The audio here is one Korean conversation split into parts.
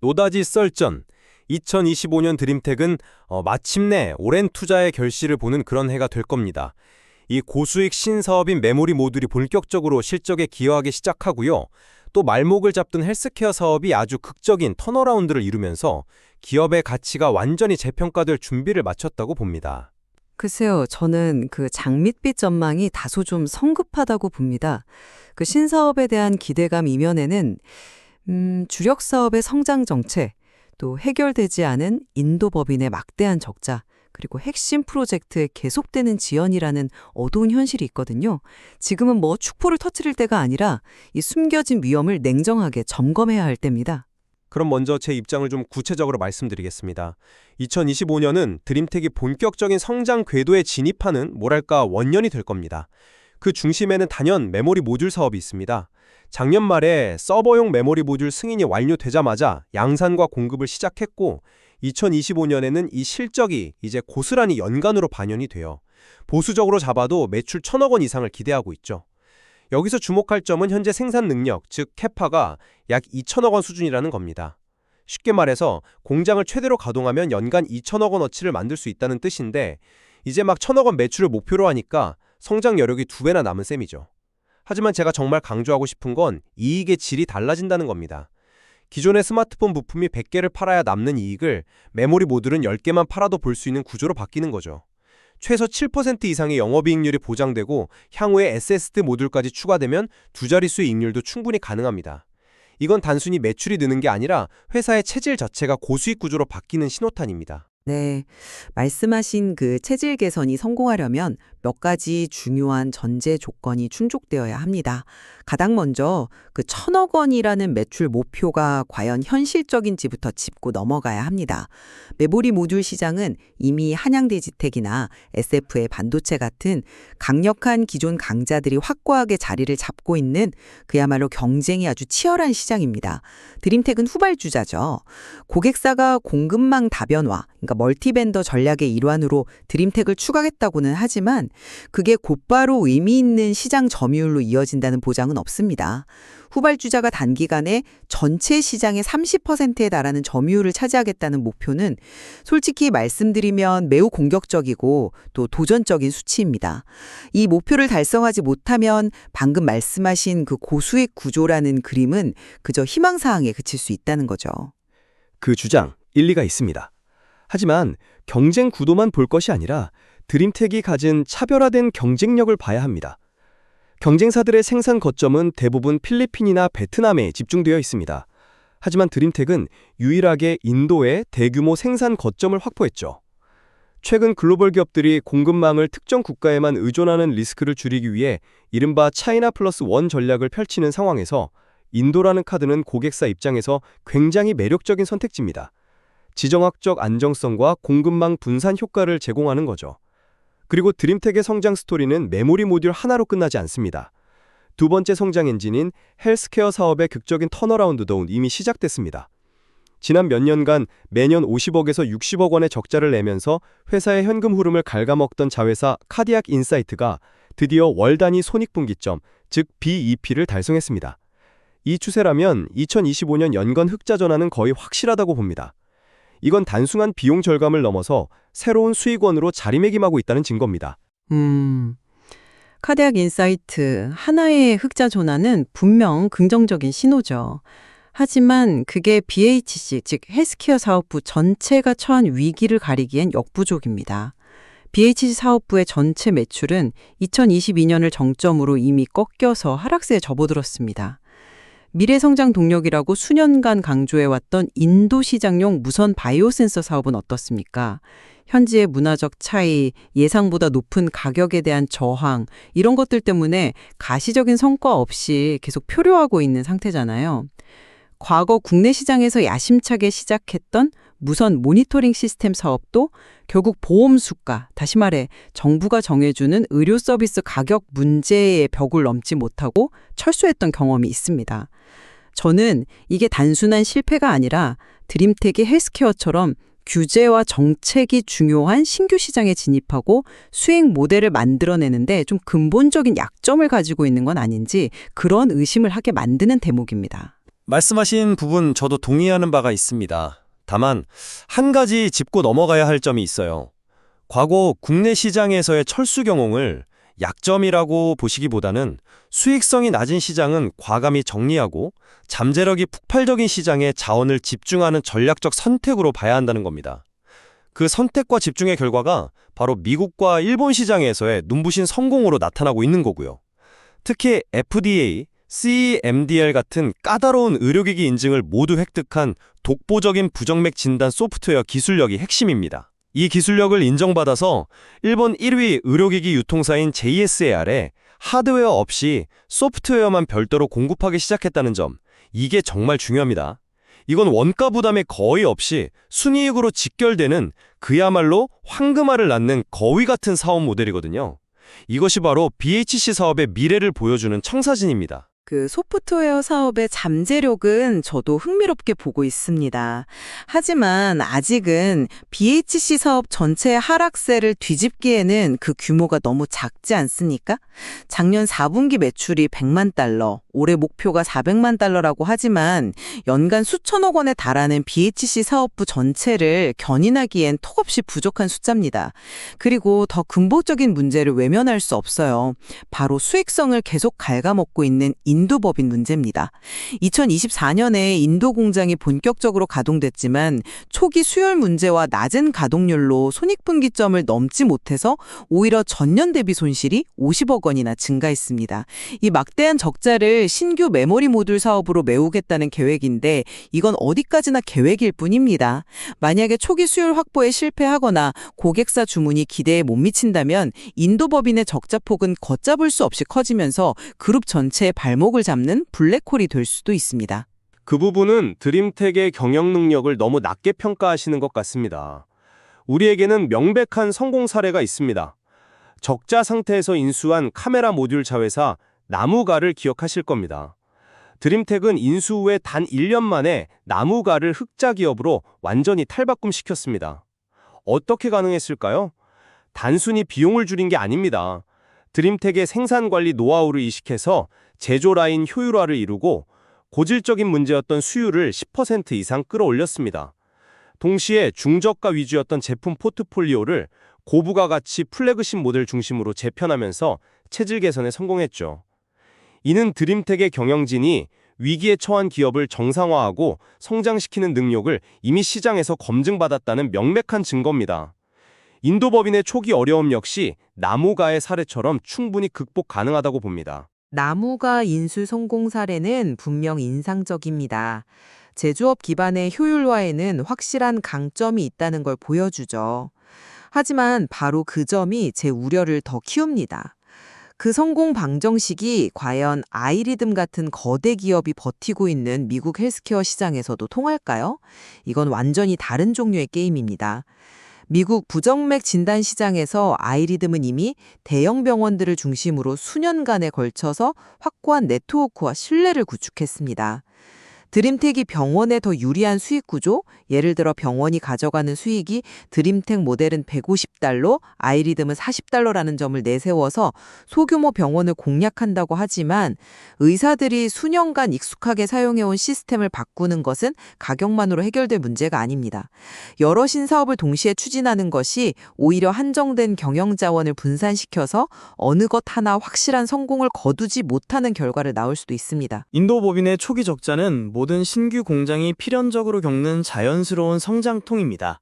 노다지 썰전. 2025년 드림텍은 마침내 오랜 투자의 결실을 보는 그런 해가 될 겁니다. 이 고수익 신사업인 메모리 모듈이 본격적으로 실적에 기여하기 시작하고요. 또 말목을 잡던 헬스케어 사업이 아주 극적인 턴어라운드를 이루면서 기업의 가치가 완전히 재평가될 준비를 마쳤다고 봅니다. 글쎄요, 저는 그 장밋빛 전망이 다소 좀 성급하다고 봅니다. 그 신사업에 대한 기대감 이면에는 주력 사업의 성장 정체, 또 해결되지 않은 인도 법인의 막대한 적자, 그리고 핵심 프로젝트에 계속되는 지연이라는 어두운 현실이 있거든요. 지금은 뭐 축포를 터뜨릴 때가 아니라 이 숨겨진 위험을 냉정하게 점검해야 할 때입니다. 그럼 먼저 제 입장을 좀 구체적으로 말씀드리겠습니다. 2025년은 드림텍이 본격적인 성장 궤도에 진입하는 뭐랄까 원년이 될 겁니다. 그 중심에는 단연 메모리 모듈 사업이 있습니다. 작년 말에 서버용 메모리 모듈 승인이 완료되자마자 양산과 공급을 시작했고 2025년에는 이 실적이 이제 고스란히 연간으로 반영이 돼요. 보수적으로 잡아도 매출 1,000억 원 이상을 기대하고 있죠. 여기서 주목할 점은 현재 생산 능력, 즉 캐파가 약 2,000억 원 수준이라는 겁니다. 쉽게 말해서 공장을 최대로 가동하면 연간 2,000억 원어치를 만들 수 있다는 뜻인데 이제 막 1,000억 원 매출을 목표로 하니까 성장 여력이 2배나 남은 셈이죠. 하지만 제가 정말 강조하고 싶은 건 이익의 질이 달라진다는 겁니다. 기존의 스마트폰 부품이 100개를 팔아야 남는 이익을 메모리 모듈은 10개만 팔아도 볼 수 있는 구조로 바뀌는 거죠. 최소 7% 이상의 영업이익률이 보장되고 향후에 SSD 모듈까지 추가되면 두 자릿수의 이익률도 충분히 가능합니다. 이건 단순히 매출이 느는 게 아니라 회사의 체질 자체가 고수익 구조로 바뀌는 신호탄입니다. 네, 말씀하신 그 체질 개선이 성공하려면 몇 가지 중요한 전제 조건이 충족되어야 합니다. 가장 먼저 그 1,000억 원이라는 매출 목표가 과연 현실적인지부터 짚고 넘어가야 합니다. 메모리 모듈 시장은 이미 한양디지텍이나 SF의 반도체 같은 강력한 기존 강자들이 확고하게 자리를 잡고 있는 그야말로 경쟁이 아주 치열한 시장입니다. 드림텍은 후발주자죠. 고객사가 공급망 다변화, 그러니까 멀티벤더 전략의 일환으로 드림텍을 추가했다고는 하지만 그게 곧바로 의미 있는 시장 점유율로 이어진다는 보장은 없습니다. 후발주자가 단기간에 전체 시장의 30%에 달하는 점유율을 차지하겠다는 목표는 솔직히 말씀드리면 매우 공격적이고 또 도전적인 수치입니다. 이 목표를 달성하지 못하면 방금 말씀하신 그 고수익 구조라는 그림은 그저 희망사항에 그칠 수 있다는 거죠. 그 주장, 일리가 있습니다. 하지만 경쟁 구도만 볼 것이 아니라 드림텍이 가진 차별화된 경쟁력을 봐야 합니다. 경쟁사들의 생산 거점은 대부분 필리핀이나 베트남에 집중되어 있습니다. 하지만 드림텍은 유일하게 인도에 대규모 생산 거점을 확보했죠. 최근 글로벌 기업들이 공급망을 특정 국가에만 의존하는 리스크를 줄이기 위해 이른바 차이나 플러스 원 전략을 펼치는 상황에서 인도라는 카드는 고객사 입장에서 굉장히 매력적인 선택지입니다. 지정학적 안정성과 공급망 분산 효과를 제공하는 거죠. 그리고 드림텍의 성장 스토리는 메모리 모듈 하나로 끝나지 않습니다. 두 번째 성장 엔진인 헬스케어 사업의 극적인 턴어라운드도 이미 시작됐습니다. 지난 몇 년간 매년 50억에서 60억 원의 적자를 내면서 회사의 현금 흐름을 갉아먹던 자회사 카디악 인사이트가 드디어 월 단위 손익분기점, 즉 BEP를 달성했습니다. 이 추세라면 2025년 연간 흑자 전환은 거의 확실하다고 봅니다. 이건 단순한 비용 절감을 넘어서 새로운 수익원으로 자리매김하고 있다는 증거입니다. 카디악 인사이트 하나의 흑자 전환은 분명 긍정적인 신호죠. 하지만 그게 BHC, 즉 헬스케어 사업부 전체가 처한 위기를 가리기엔 역부족입니다. BHC 사업부의 전체 매출은 2022년을 정점으로 이미 꺾여서 하락세에 접어들었습니다. 미래성장 동력이라고 수년간 강조해왔던 인도 시장용 무선 바이오 센서 사업은 어떻습니까? 현지의 문화적 차이, 예상보다 높은 가격에 대한 저항, 이런 것들 때문에 가시적인 성과 없이 계속 표류하고 있는 상태잖아요. 과거 국내 시장에서 야심차게 시작했던 무선 모니터링 시스템 사업도 결국 보험 수가, 다시 말해 정부가 정해주는 의료 서비스 가격 문제의 벽을 넘지 못하고 철수했던 경험이 있습니다. 저는 이게 단순한 실패가 아니라 드림텍이 헬스케어처럼 규제와 정책이 중요한 신규 시장에 진입하고 수익 모델을 만들어내는데 좀 근본적인 약점을 가지고 있는 건 아닌지 그런 의심을 하게 만드는 대목입니다. 말씀하신 부분 저도 동의하는 바가 있습니다. 다만 한 가지 짚고 넘어가야 할 점이 있어요. 과거 국내 시장에서의 철수 경홍을 약점이라고 보시기보다는 수익성이 낮은 시장은 과감히 정리하고 잠재력이 폭발적인 시장에 자원을 집중하는 전략적 선택으로 봐야 한다는 겁니다. 그 선택과 집중의 결과가 바로 미국과 일본 시장에서의 눈부신 성공으로 나타나고 있는 거고요. 특히 FDA, CEMDL 같은 까다로운 의료기기 인증을 모두 획득한 독보적인 부정맥 진단 소프트웨어 기술력이 핵심입니다. 이 기술력을 인정받아서 일본 1위 의료기기 유통사인 JSAR에 하드웨어 없이 소프트웨어만 별도로 공급하기 시작했다는 점, 이게 정말 중요합니다. 이건 원가 부담이 거의 없이 순이익으로 직결되는 그야말로 황금알을 낳는 거위 같은 사업 모델이거든요. 이것이 바로 BHC 사업의 미래를 보여주는 청사진입니다. 그 소프트웨어 사업의 잠재력은 저도 흥미롭게 보고 있습니다. 하지만 아직은 BHC 사업 전체의 하락세를 뒤집기에는 그 규모가 너무 작지 않습니까? 작년 4분기 매출이 100만 달러, 올해 목표가 400만 달러라고 하지만 연간 수천억 원에 달하는 BHC 사업부 전체를 견인하기엔 턱없이 부족한 숫자입니다. 그리고 더 근본적인 문제를 외면할 수 없어요. 바로 수익성을 계속 갉아먹고 있는 인도법인 문제입니다. 2024년에 인도 공장이 본격적으로 가동됐지만 초기 수율 문제와 낮은 가동률로 손익분기점을 넘지 못해서 오히려 전년 대비 손실이 50억 원이나 증가했습니다. 이 막대한 적자를 신규 메모리 모듈 사업으로 메우겠다는 계획인데 이건 어디까지나 계획일 뿐입니다. 만약에 초기 수율 확보에 실패하거나 고객사 주문이 기대에 못 미친다면 인도법인의 적자폭은 걷잡을 수 없이 커지면서 그룹 전체의 발목을 잡는 블랙홀이 될 수도 있습니다. 그 부분은 드림텍의 경영 능력을 너무 낮게 평가하시는 것 같습니다. 우리에게는 명백한 성공 사례가 있습니다. 적자 상태에서 인수한 카메라 모듈 자회사 나무가를 기억하실 겁니다. 드림텍은 인수 후에 단 1년 만에 나무가를 흑자 기업으로 완전히 탈바꿈시켰습니다. 어떻게 가능했을까요? 단순히 비용을 줄인 게 아닙니다. 드림텍의 생산관리 노하우를 이식해서 제조 라인 효율화를 이루고 고질적인 문제였던 수율을 10% 이상 끌어올렸습니다. 동시에 중저가 위주였던 제품 포트폴리오를 고부가 가치 플래그십 모델 중심으로 재편하면서 체질 개선에 성공했죠. 이는 드림텍의 경영진이 위기에 처한 기업을 정상화하고 성장시키는 능력을 이미 시장에서 검증받았다는 명백한 증거입니다. 인도법인의 초기 어려움 역시 나무가의 사례처럼 충분히 극복 가능하다고 봅니다. 나무가 인수 성공 사례는 분명 인상적입니다. 제조업 기반의 효율화에는 확실한 강점이 있다는 걸 보여주죠. 하지만 바로 그 점이 제 우려를 더 키웁니다. 그 성공 방정식이 과연 아이리듬 같은 거대 기업이 버티고 있는 미국 헬스케어 시장에서도 통할까요? 이건 완전히 다른 종류의 게임입니다. 미국 부정맥 진단 시장에서 아이리듬은 이미 대형 병원들을 중심으로 수년간에 걸쳐서 확고한 네트워크와 신뢰를 구축했습니다. 드림텍이 병원에 더 유리한 수익 구조, 예를 들어 병원이 가져가는 수익이 드림텍 모델은 150달러, 아이리듬은 40달러라는 점을 내세워서 소규모 병원을 공략한다고 하지만 의사들이 수년간 익숙하게 사용해온 시스템을 바꾸는 것은 가격만으로 해결될 문제가 아닙니다. 여러 신사업을 동시에 추진하는 것이 오히려 한정된 경영 자원을 분산시켜서 어느 것 하나 확실한 성공을 거두지 못하는 결과를 낳을 수도 있습니다. 인도법인의 초기 적자는 모든 신규 공장이 필연적으로 겪는 자연스러운 성장통입니다.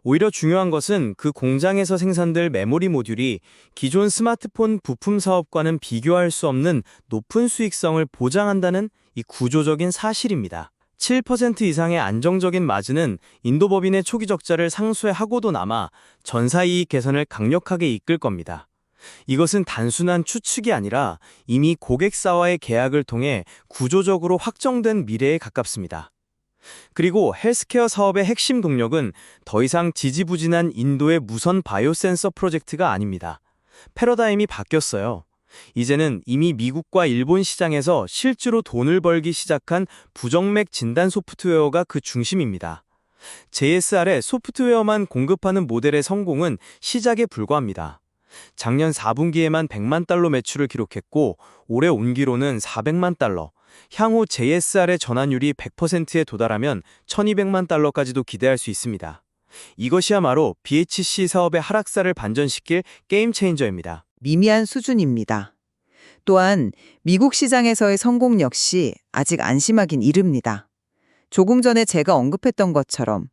오히려 중요한 것은 그 공장에서 생산될 메모리 모듈이 기존 스마트폰 부품 사업과는 비교할 수 없는 높은 수익성을 보장한다는 이 구조적인 사실입니다. 7% 이상의 안정적인 마진은 인도법인의 초기 적자를 상쇄하고도 남아 전사이익 개선을 강력하게 이끌 겁니다. 이것은 단순한 추측이 아니라 이미 고객사와의 계약을 통해 구조적으로 확정된 미래에 가깝습니다. 그리고 헬스케어 사업의 핵심 동력은 더 이상 지지부진한 인도의 무선 바이오 센서 프로젝트가 아닙니다. 패러다임이 바뀌었어요. 이제는 이미 미국과 일본 시장에서 실제로 돈을 벌기 시작한 부정맥 진단 소프트웨어가 그 중심입니다. JSR의 소프트웨어만 공급하는 모델의 성공은 시작에 불과합니다. 작년 4분기에만 100만 달러 매출을 기록했고 올해 온기로는 400만 달러, 향후 JSR의 전환율이 100%에 도달하면 1200만 달러까지도 기대할 수 있습니다. 이것이야말로 BHC 사업의 하락세를 반전시킬 게임 체인저입니다. 미미한 수준입니다. 또한 미국 시장에서의 성공 역시 아직 안심하긴 이릅니다. 조금 전에 제가 언급했던 것처럼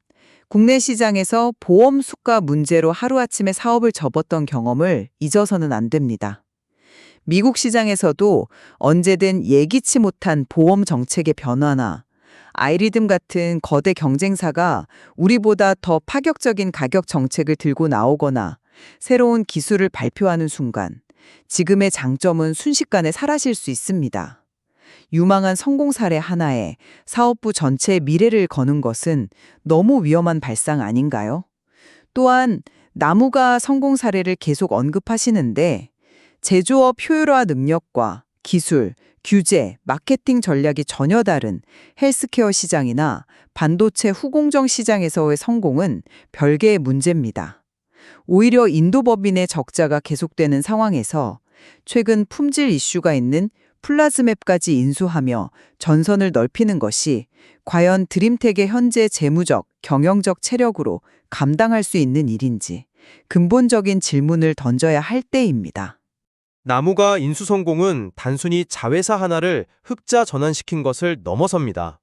국내 시장에서 보험 수가 문제로 하루아침에 사업을 접었던 경험을 잊어서는 안 됩니다. 미국 시장에서도 언제든 예기치 못한 보험 정책의 변화나 아이리듬 같은 거대 경쟁사가 우리보다 더 파격적인 가격 정책을 들고 나오거나 새로운 기술을 발표하는 순간 지금의 장점은 순식간에 사라질 수 있습니다. 유망한 성공 사례 하나에 사업부 전체의 미래를 거는 것은 너무 위험한 발상 아닌가요? 또한 나무가 성공 사례를 계속 언급하시는데 제조업 효율화 능력과 기술, 규제, 마케팅 전략이 전혀 다른 헬스케어 시장이나 반도체 후공정 시장에서의 성공은 별개의 문제입니다. 오히려 인도 법인의 적자가 계속되는 상황에서 최근 품질 이슈가 있는 플라즈맵까지 인수하며 전선을 넓히는 것이 과연 드림텍의 현재 재무적, 경영적 체력으로 감당할 수 있는 일인지 근본적인 질문을 던져야 할 때입니다. 나무가 인수 성공은 단순히 자회사 하나를 흑자 전환시킨 것을 넘어섭니다.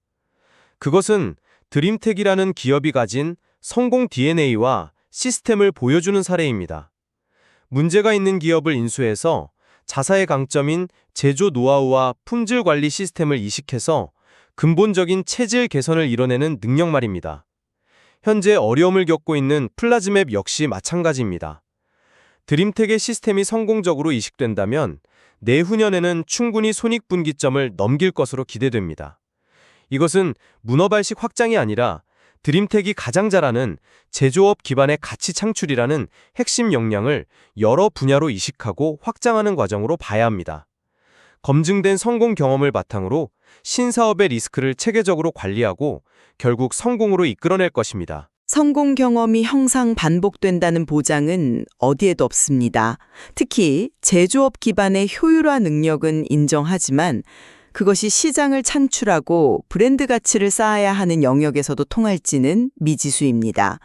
그것은 드림텍이라는 기업이 가진 성공 DNA와 시스템을 보여주는 사례입니다. 문제가 있는 기업을 인수해서 자사의 강점인 제조 노하우와 품질 관리 시스템을 이식해서 근본적인 체질 개선을 이뤄내는 능력 말입니다. 현재 어려움을 겪고 있는 플라즈맵 역시 마찬가지입니다. 드림텍의 시스템이 성공적으로 이식된다면 내후년에는 충분히 손익분기점을 넘길 것으로 기대됩니다. 이것은 문어발식 확장이 아니라 드림텍이 가장 잘하는 제조업 기반의 가치 창출이라는 핵심 역량을 여러 분야로 이식하고 확장하는 과정으로 봐야 합니다. 검증된 성공 경험을 바탕으로 신사업의 리스크를 체계적으로 관리하고 결국 성공으로 이끌어낼 것입니다. 성공 경험이 형상 반복된다는 보장은 어디에도 없습니다. 특히 제조업 기반의 효율화 능력은 인정하지만 그것이 시장을 창출하고 브랜드 가치를 쌓아야 하는 영역에서도 통할지는 미지수입니다.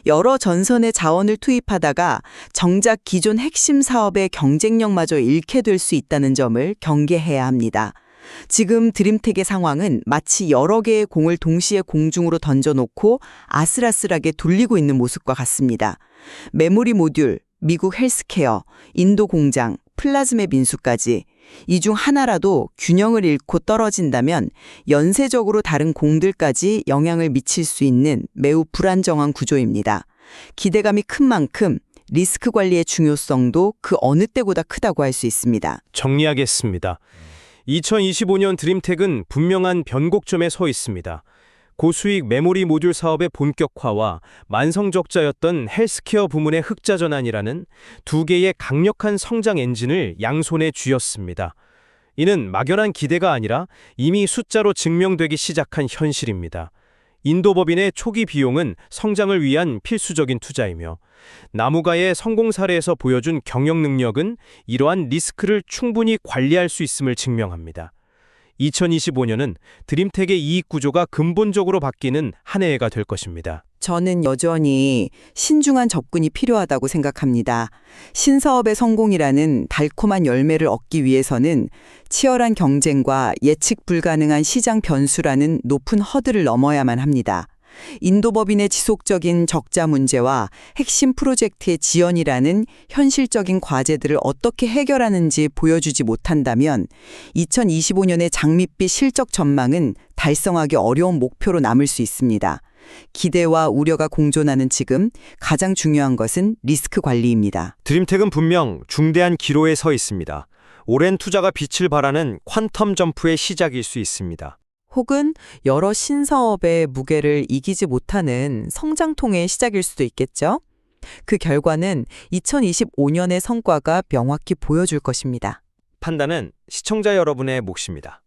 여러 전선의 자원을 투입하다가 정작 기존 핵심 사업의 경쟁력마저 잃게 될 수 있다는 점을 경계해야 합니다. 지금 드림텍의 상황은 마치 여러 개의 공을 동시에 공중으로 던져놓고 아슬아슬하게 돌리고 있는 모습과 같습니다. 메모리 모듈, 미국 헬스케어, 인도 공장, 플라즈맵 인수까지 이 중 하나라도 균형을 잃고 떨어진다면 연쇄적으로 다른 공들까지 영향을 미칠 수 있는 매우 불안정한 구조입니다. 기대감이 큰 만큼 리스크 관리의 중요성도 그 어느 때보다 크다고 할 수 있습니다. 정리하겠습니다. 2025년 드림텍은 분명한 변곡점에 서 있습니다. 고수익 메모리 모듈 사업의 본격화와 만성적자였던 헬스케어 부문의 흑자 전환이라는 두 개의 강력한 성장 엔진을 양손에 쥐었습니다. 이는 막연한 기대가 아니라 이미 숫자로 증명되기 시작한 현실입니다. 인도 법인의 초기 비용은 성장을 위한 필수적인 투자이며 나무가의 성공 사례에서 보여준 경영 능력은 이러한 리스크를 충분히 관리할 수 있음을 증명합니다. 2025년은 드림텍의 이익 구조가 근본적으로 바뀌는 한 해가 될 것입니다. 저는 여전히 신중한 접근이 필요하다고 생각합니다. 신사업의 성공이라는 달콤한 열매를 얻기 위해서는 치열한 경쟁과 예측 불가능한 시장 변수라는 높은 허들을 넘어야만 합니다. 인도 법인의 지속적인 적자 문제와 핵심 프로젝트의 지연이라는 현실적인 과제들을 어떻게 해결하는지 보여주지 못한다면 2025년의 장밋빛 실적 전망은 달성하기 어려운 목표로 남을 수 있습니다. 기대와 우려가 공존하는 지금 가장 중요한 것은 리스크 관리입니다. 드림텍은 분명 중대한 기로에 서 있습니다. 오랜 투자가 빛을 발하는 퀀텀 점프의 시작일 수 있습니다. 혹은 여러 신사업의 무게를 이기지 못하는 성장통의 시작일 수도 있겠죠. 그 결과는 2025년의 성과가 명확히 보여줄 것입니다. 판단은 시청자 여러분의 몫입니다.